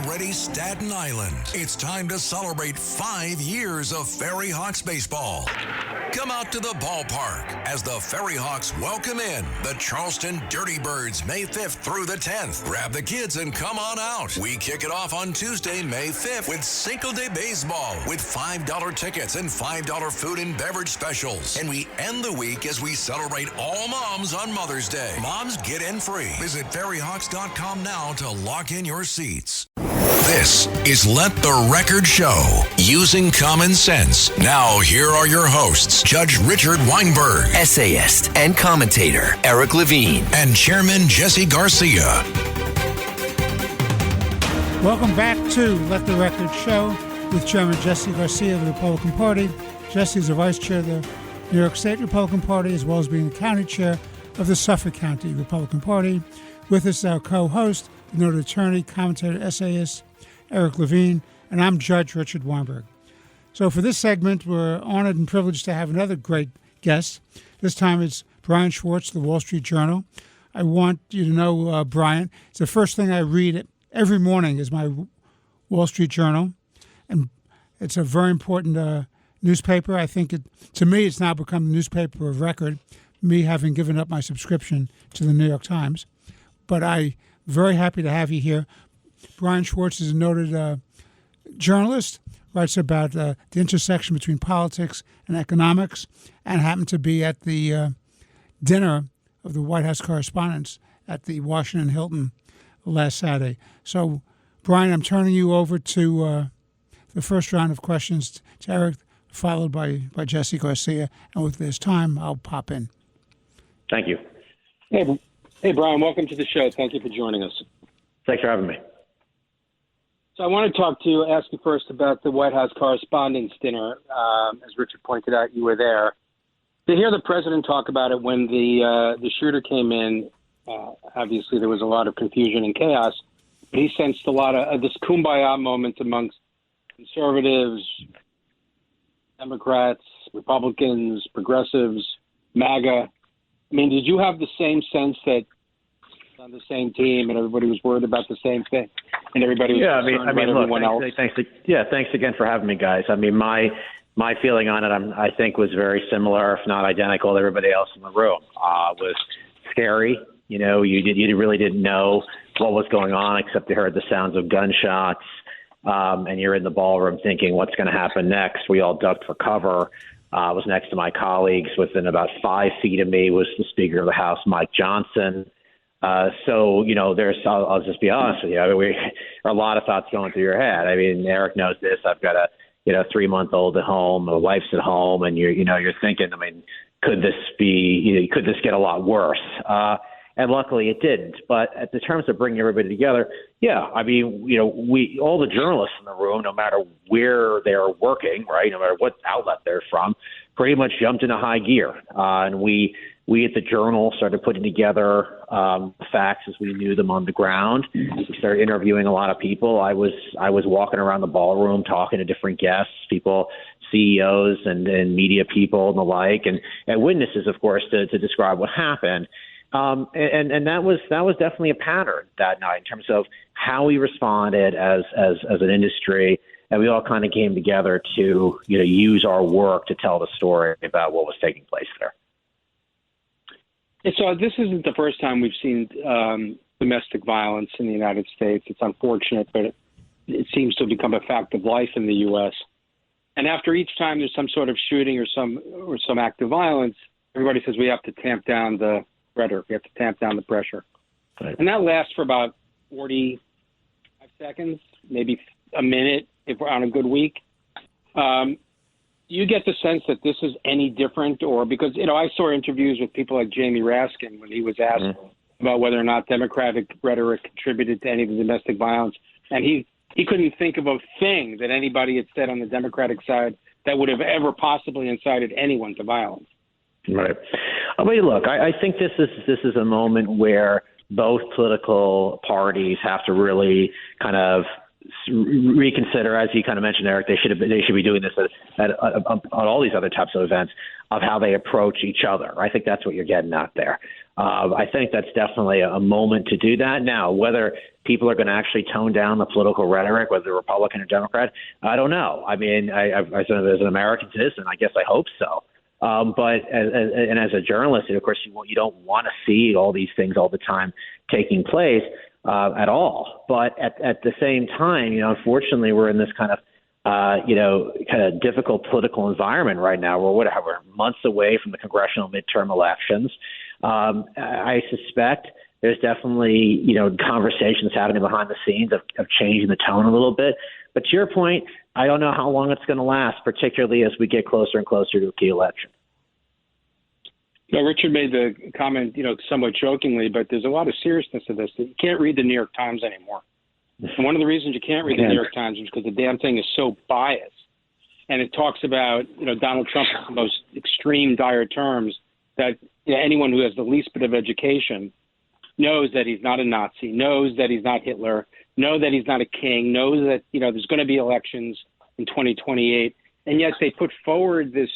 ready, Staten Island. It's time to celebrate 5 years of Ferry Hawks baseball. Come out to the ballpark as the Ferry Hawks welcome in the Charleston Dirty Birds May 5th through the 10th. Grab the kids and come on out. We kick it off on Tuesday, May 5th with Cinco de Baseball with $5 tickets and $5 food and beverage specials. And we end the week as we celebrate all moms on Mother's Day. Moms get in free. Visit ferryhawks.com now to lock in your seats. This is Let the Record Show, using common sense. Now, here are your hosts, Judge Richard Weinberg, essayist and commentator Eric Levine, and Chairman Jesse Garcia. Welcome back to Let the Record Show with Chairman Jesse Garcia of the Republican Party. Jesse is the Vice Chair of the New York State Republican Party, as well as being the County Chair of the Suffolk County Republican Party. With us, our co-host, the noted attorney, commentator, essayist, Eric Levine, and I'm Judge Richard Weinberg. So for this segment, we're honored and privileged to have another great guest. This time it's Brian Schwartz, the Wall Street Journal. I want you to know, Brian, it's the first thing I read every morning is my Wall Street Journal, and it's a very important newspaper. I think to me, it's now become the newspaper of record, me having given up my subscription to the New York Times. But I'm very happy to have you here. Brian Schwartz is a noted journalist, writes about the intersection between politics and economics, and happened to be at the dinner of the White House correspondents at the Washington Hilton last Saturday. So, Brian, I'm turning you over to the first round of questions to Eric, followed by Jesse Garcia. And with this time, I'll pop in. Thank you. Hey, Brian, welcome to the show. Thank you for joining us. Thanks for having me. So I want to ask you first about the White House Correspondents' Dinner. As Richard pointed out, you were there. To hear the president talk about it when the shooter came in, obviously there was a lot of confusion and chaos, but he sensed a lot of this kumbaya moment amongst conservatives, Democrats, Republicans, progressives, MAGA. I mean, did you have the same sense that on the same team and everybody was worried about the same thing and everybody was concerned about everyone else? Thanks again for having me, guys. I mean, my feeling on it, I think, was very similar, if not identical, to everybody else in the room. It was scary. You know, you really didn't know what was going on except you heard the sounds of gunshots, and you're in the ballroom thinking, what's going to happen next? We all ducked for cover. I was next to my colleagues. Within about 5 feet of me was the Speaker of the House, Mike Johnson. So, you know, I'll just be honest with you. I mean, there are a lot of thoughts going through your head. I mean, Eric knows this. I've got a 3-month-old at home, my wife's at home, and you're thinking, I mean, could this get a lot worse? And luckily it didn't. But at the terms of bringing everybody together, yeah, I mean, all the journalists in the room, no matter where they're working, right, no matter what outlet they're from, pretty much jumped into high gear. And we at the Journal started putting together facts as we knew them on the ground. We started interviewing a lot of people. I was walking around the ballroom talking to different guests, people, CEOs and media people and the like, and witnesses, of course, to describe what happened. And that was definitely a pattern that night in terms of how we responded as an industry. And we all kind of came together to use our work to tell the story about what was taking place there. So this isn't the first time we've seen domestic violence in the United States. It's unfortunate, but it seems to have become a fact of life in the U.S. And after each time there's some sort of shooting or some act of violence, everybody says we have to tamp down the rhetoric. We have to tamp down the pressure. Right. And that lasts for about 45 seconds, maybe a minute if we're on a good week. Do you get the sense that this is any different? Or because, I saw interviews with people like Jamie Raskin when he was asked about whether or not Democratic rhetoric contributed to any of the domestic violence. And he couldn't think of a thing that anybody had said on the Democratic side that would have ever possibly incited anyone to violence. Right. I mean, look, I think this is a moment where both political parties have to really kind of reconsider, as you kind of mentioned, Eric. They should be doing this at all these other types of events, of how they approach each other. I think that's what you're getting at there. I think that's definitely a moment to do that. Now, whether people are going to actually tone down the political rhetoric, whether Republican or Democrat, I don't know. I mean, as an American citizen, I guess I hope so. But as a journalist, of course, you don't want to see all these things all the time taking place at all. But at the same time, unfortunately, we're in this kind of difficult political environment right now. We're months away from the congressional midterm elections. I suspect there's definitely, conversations happening behind the scenes of changing the tone a little bit. But to your point, I don't know how long it's going to last, particularly as we get closer and closer to a key election. Richard made the comment, somewhat jokingly, but there's a lot of seriousness to this. You can't read the New York Times anymore. And one of the reasons you can't read the New York Times is because the damn thing is so biased. And it talks about, Donald Trump in the most extreme, dire terms that anyone who has the least bit of education knows that he's not a Nazi, knows that he's not Hitler, knows that he's not a king, knows that, there's going to be elections in 2028. And yet they put forward this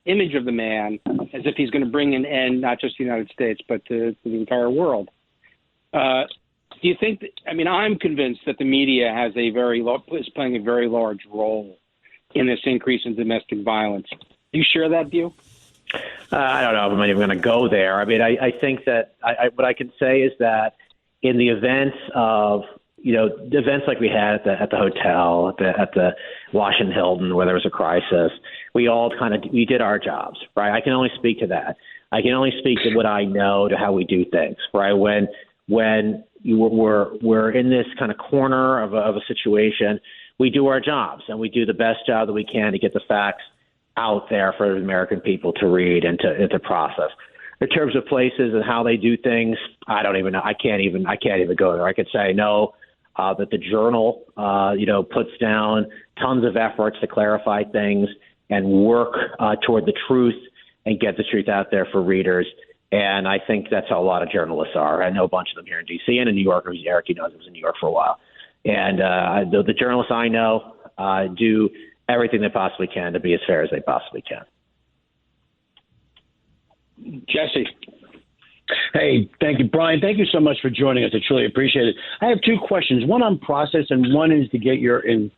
image of the man as if he's going to bring an end, not just the United States, but to the entire world. Do you think I'm convinced that the media is playing a very large role in this increase in domestic violence. Do you share that view? I don't know if I'm even going to go there. I mean, I think that what I can say is that in the events of, the events like we had at the hotel, at the Washington Hilton, where there was a crisis, we all we did our jobs, right? I can only speak to that. I can only speak to what I know, to how we do things, right? When we're in this kind of corner of a situation, we do our jobs and we do the best job that we can to get the facts out there for the American people to read and to process. In terms of places and how they do things, I don't even know. I can't even go there. I could say no, that the Journal, puts down tons of efforts to clarify things and work toward the truth and get the truth out there for readers. And I think that's how a lot of journalists are. I know a bunch of them here in D.C. and in New York. Eric, he knows, I was in New York for a while. And the journalists I know do everything they possibly can to be as fair as they possibly can. Jesse. Hey, thank you, Brian. Thank you so much for joining us. I truly appreciate it. I have two questions. One on process, and one is to get your to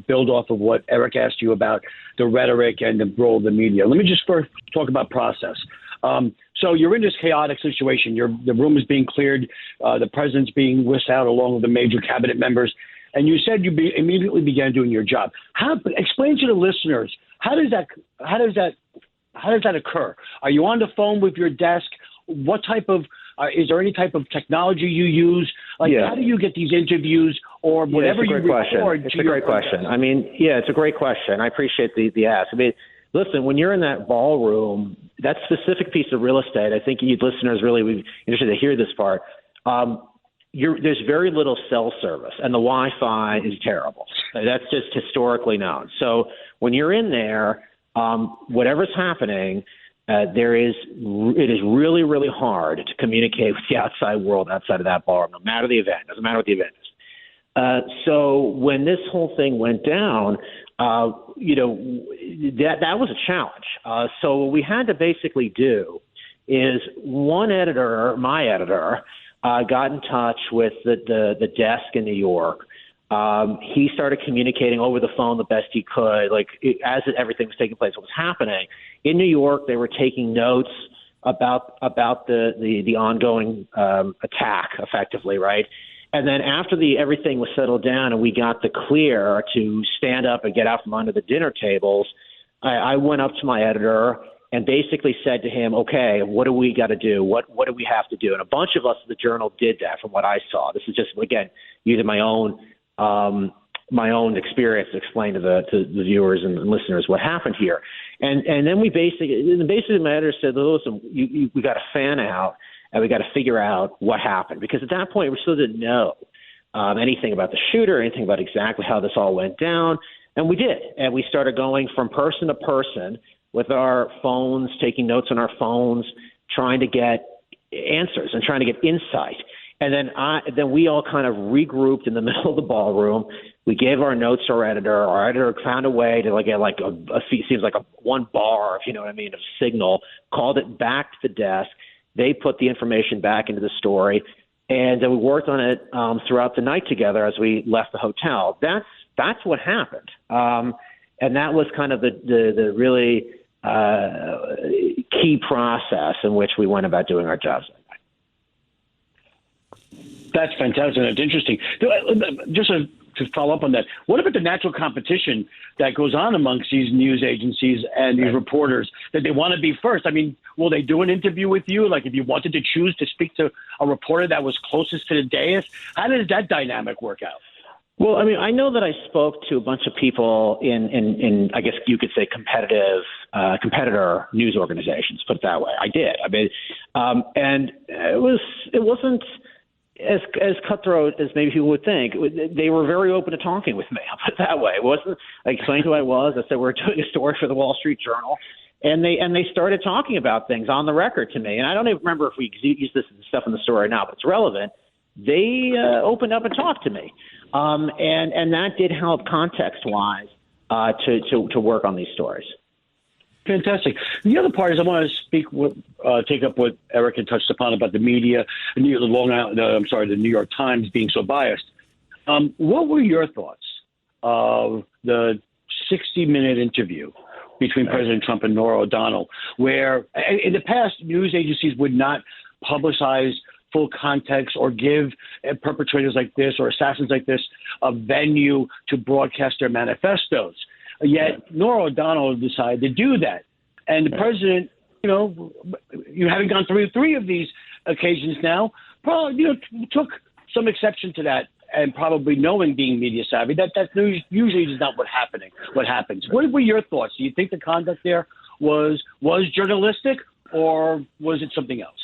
build off of what Eric asked you about the rhetoric and the role of the media. Let me just first talk about process. So you're in this chaotic situation. The room is being cleared. The president's being whisked out along with the major cabinet members. And you said you immediately began doing your job. Explain to the listeners, how does that occur? Are you on the phone with your desk? What type of is there any type of technology you use? How do you get these interviews or whatever you record? It's a great question. I mean, it's a great question. I appreciate the ask. I mean, listen, when you're in that ballroom, that specific piece of real estate, I think you listeners really would be interested to hear this part. There's very little cell service, and the Wi-Fi is terrible. That's just historically known. So when you're in there, whatever's happening, it is really, really hard to communicate with the outside world outside of that ballroom, no matter the event. Doesn't matter what the event is. So when this whole thing went down, that was a challenge. So what we had to basically do is one editor, my editor, got in touch with the desk in New York. He started communicating over the phone the best he could, as everything was taking place, what was happening. In New York, they were taking notes about the ongoing attack, effectively, right? And then after everything was settled down and we got the clear to stand up and get out from under the dinner tables, I went up to my editor and basically said to him, okay, what do we got to do? What do we have to do? And a bunch of us at the Journal did that from what I saw. This is just, again, using my own experience to explain to the viewers and listeners what happened here. And then we basically my editor said, listen, we got to fan out and we got to figure out what happened. Because at that point, we still didn't know anything about the shooter, anything about exactly how this all went down. And we did. And we started going from person to person with our phones, taking notes on our phones, trying to get answers and trying to get insight. And then we all kind of regrouped in the middle of the ballroom. We gave our notes to our editor. Our editor found a way to get seems like one bar, if you know what I mean, of signal, called it back to the desk, They put the information back into the story, and we worked on it throughout the night together as we left the hotel. That's what happened, and that was kind of the really key process in which we went about doing our jobs. That's fantastic. That's interesting. Just to follow up on that, what about the natural competition that goes on amongst these news agencies and these reporters that they want to be first? I mean, will they do an interview with you? Like if you wanted to choose to speak to a reporter that was closest to the dais, how does that dynamic work out? Well, I mean, I know that I spoke to a bunch of people in I guess you could say competitor news organizations, put it that way. I did. I mean, and it wasn't as cutthroat as maybe people would think. They were very open to talking with me. I'll put it that way. It wasn't. I explained who I was. I said we're doing a story for the Wall Street Journal, and they started talking about things on the record to me. And I don't even remember if we used this stuff in the story now, but it's relevant. They opened up and talked to me, and that did help context-wise to work on these stories. Fantastic. The other part is I want to take up what Eric had touched upon about the media, the New York Times being so biased. What were your thoughts of the 60-minute interview between President Trump and Norah O'Donnell, where in the past news agencies would not publicize full context or give perpetrators like this or assassins like this a venue to broadcast their manifestos? Yet Norah O'Donnell decided to do that. And the president, you having gone through three of these occasions now, probably took some exception to that, and probably knowing being media savvy, that usually is not what happens. What were your thoughts? Do you think the conduct there was journalistic, or was it something else?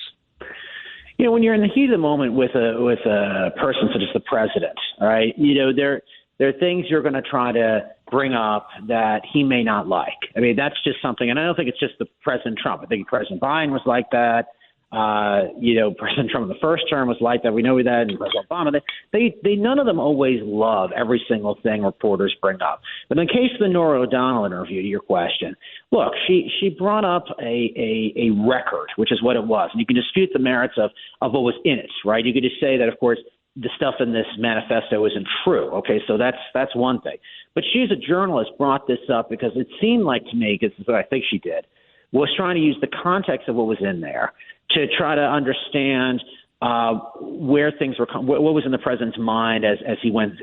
When you're in the heat of the moment with a person such as the president, all right, there are things you're going to try to bring up that he may not like. I mean, that's just something, and I don't think it's just the President Trump. I think President Biden was like that. President Trump in the first term was like that. We know that, and President Obama. They none of them always love every single thing reporters bring up. But in the case of the Norah O'Donnell interview, to your question, look, she brought up a record, which is what it was, and you can dispute the merits of what was in it, right? You could just say that, of course, the stuff in this manifesto isn't true. Okay, so that's one thing. But she, as a journalist, brought this up because it seemed like to me, because this is what I think she did, was trying to use the context of what was in there to try to understand where things were, what was in the president's mind as he and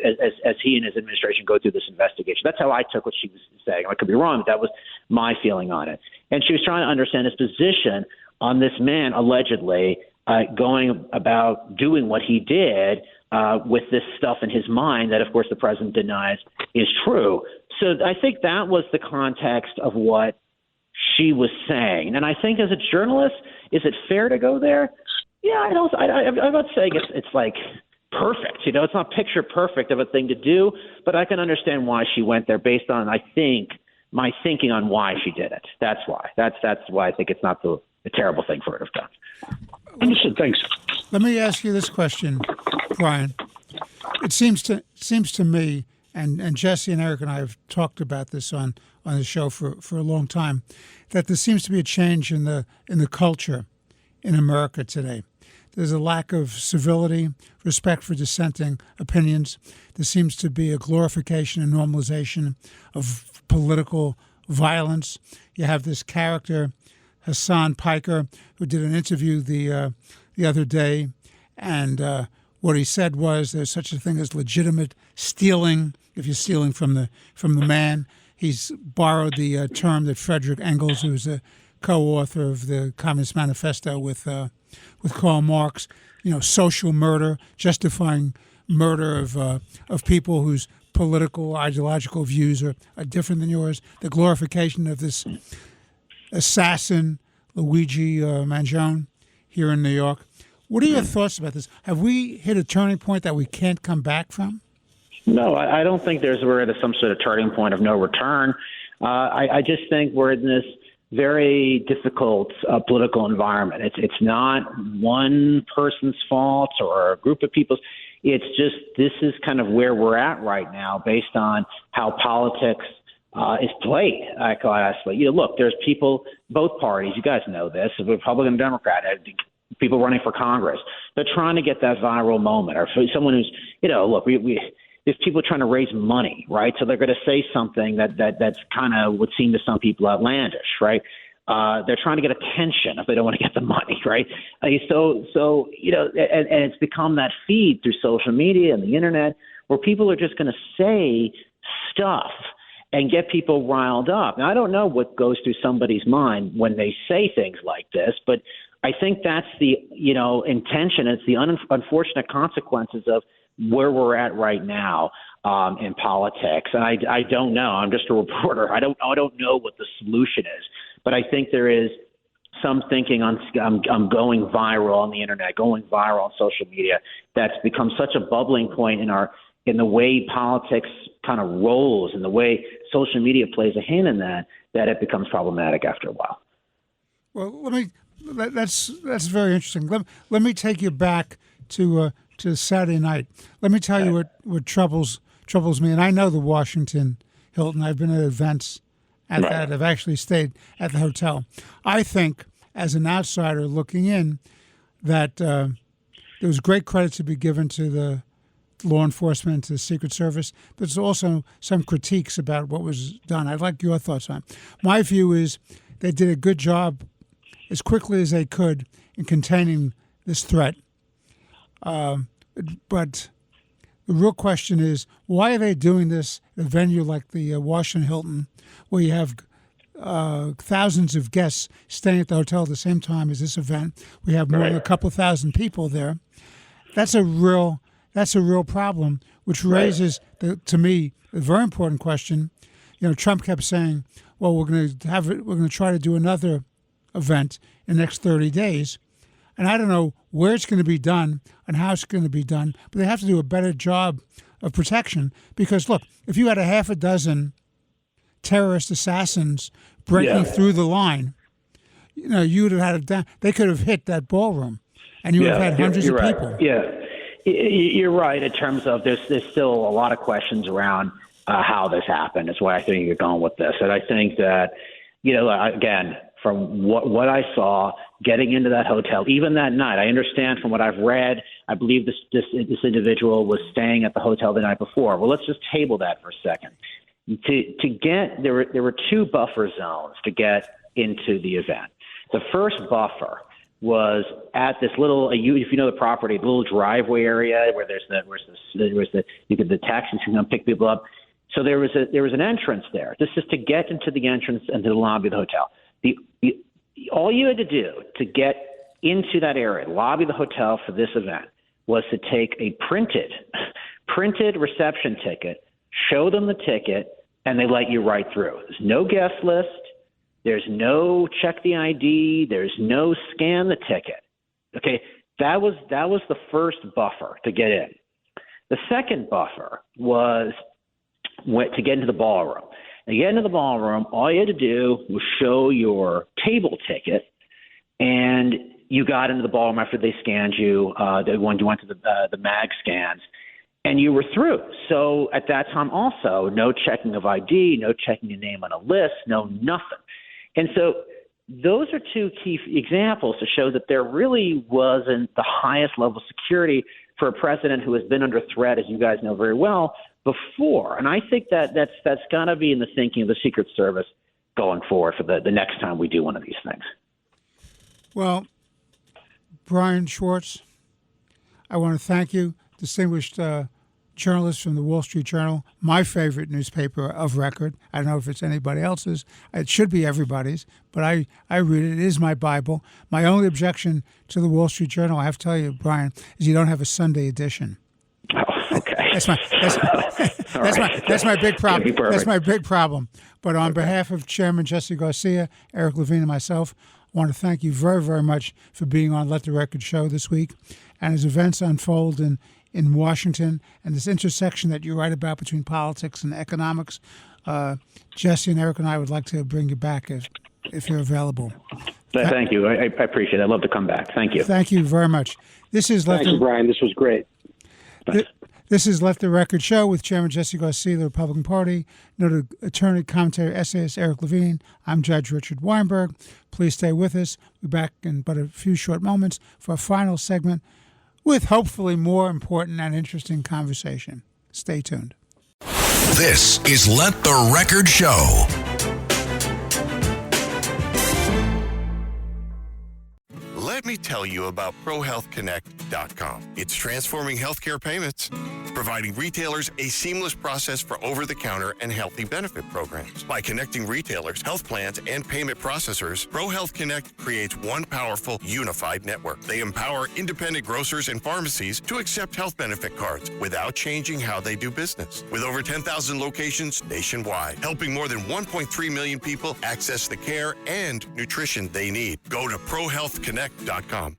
his administration go through this investigation. That's how I took what she was saying. I could be wrong, but that was my feeling on it. And she was trying to understand his position on this man allegedly going about doing what he did with this stuff in his mind that, of course, the president denies is true. So I think that was the context of what she was saying. And I think as a journalist, is it fair to go there? Yeah, I'm not saying it's like perfect. It's not picture perfect of a thing to do, but I can understand why she went there based on, I think, my thinking on why she did it. That's why. That's why I think it's not a terrible thing for her to have done. Understood. Thanks. Let me ask you this question, Brian. It seems to me, and Jesse and Eric and I have talked about this on the show for a long time, that there seems to be a change in the culture in America today. There's a lack of civility, respect for dissenting opinions. There seems to be a glorification and normalization of political violence. You have this character, Hassan Piker, who did an interview the other day, and what he said was there's such a thing as legitimate stealing if you're stealing from the man. He's borrowed the term that Frederick Engels, who's a co-author of the Communist Manifesto with Karl Marx, social murder, justifying murder of people whose political, ideological views are different than yours. The glorification of this assassin, Luigi Mangione, here in New York. What are your thoughts about this? Have we hit a turning point that we can't come back from? No, I don't think we're at some sort of turning point of no return. I just think we're in this very difficult political environment. It's not one person's fault or a group of people's. It's just this is kind of where we're at right now based on how politics is played, quite honestly. Look, there's people, both parties, you guys know this, Republican and Democrat, people running for Congress. They're trying to get that viral moment, or someone who's, look, there's people trying to raise money, right? So they're going to say something that's kind of would seem to some people outlandish, right? They're trying to get attention if they don't want to get the money, right? And it's become that feed through social media and the internet where people are just going to say stuff and get people riled up. Now, I don't know what goes through somebody's mind when they say things like this, but I think that's the, intention. It's the unfortunate consequences of where we're at right now in politics. And I don't know. I'm just a reporter. I don't know what the solution is. But I think there is some thinking on going viral on the internet, going viral on social media. That's become such a bubbling point in the way politics kind of rolls and the way social media plays a hand in that it becomes problematic after a while. Well, that's very interesting. Let me take you back to Saturday night. Let me tell you what troubles me. And I know the Washington Hilton. I've been at events at that. I've actually stayed at the hotel. I think, as an outsider looking in, that there was great credit to be given to the law enforcement, to the Secret Service, but there's also some critiques about what was done. I'd like your thoughts on it. My view is they did a good job as quickly as they could in containing this threat. But the real question is, why are they doing this at a venue like the Washington Hilton, where you have thousands of guests staying at the hotel at the same time as this event? We have more than a couple thousand people there. That's a real problem, which raises, to me, a very important question. Trump kept saying, well, we're going to try to do another event in the next 30 days. And I don't know where it's going to be done and how it's going to be done, but they have to do a better job of protection. Because, look, if you had a half a dozen terrorist assassins breaking through the line, you would have had they could have hit that ballroom, and you would have had hundreds of people. Yeah, you're right in terms of there's still a lot of questions around how this happened. That's why I think you're going with this. And I think that, again, from what I saw getting into that hotel, even that night, I understand from what I've read, I believe this individual was staying at the hotel the night before. Well, let's just table that for a second. To get there were two buffer zones to get into the event. The first buffer was at this little, if you know the property, the little driveway area where the taxis can come pick people up. So there was an entrance there. This is to get into the entrance into the lobby of the hotel. All you had to do to get into that area, lobby of the hotel for this event, was to take a printed reception ticket, show them the ticket, and they let you right through. There's no guest list. There's no check the ID. There's no scan the ticket. Okay, that was the first buffer to get in. The second buffer was to get into the ballroom. To get into the ballroom, all you had to do was show your table ticket, and you got into the ballroom after they scanned you. When you went to the MAG scans, and you were through. So at that time also, no checking of ID, no checking your name on a list, no nothing. And so those are two key examples to show that there really wasn't the highest level of security for a president who has been under threat, as you guys know very well, before. And I think that's got to be in the thinking of the Secret Service going forward for the next time we do one of these things. Well, Brian Schwartz, I want to thank you, distinguished journalist from the Wall Street Journal, my favorite newspaper of record. I don't know if it's anybody else's. It should be everybody's, but I read it. It is my Bible. My only objection to the Wall Street Journal, I have to tell you, Brian, is you don't have a Sunday edition. Oh, okay. That's my big problem. That's my big problem. But on behalf of Chairman Jesse Garcia, Eric Levine, and myself, I want to thank you very, very much for being on Let the Record show this week. And as events unfold in Washington and this intersection that you write about between politics and economics, Jesse and Eric and I would like to bring you back if you're available. Thank you. I appreciate it. I'd love to come back. Thank you. Thank you very much. This is Thank you, Brian. This was great. This is Let the Record Show with Chairman Jesse Garcia of the Republican Party, noted attorney, commentator, essayist Eric Levine. I'm Judge Richard Weinberg. Please stay with us. We'll be back in but a few short moments for a final segment with hopefully more important and interesting conversation. Stay tuned. This is Let the Record Show. Let me tell you about ProHealthConnect.com. It's transforming healthcare payments, providing retailers a seamless process for over-the-counter and healthy benefit programs. By connecting retailers, health plans, and payment processors, ProHealth Connect creates one powerful, unified network. They empower independent grocers and pharmacies to accept health benefit cards without changing how they do business. With over 10,000 locations nationwide, helping more than 1.3 million people access the care and nutrition they need. Go to ProHealthConnect.com.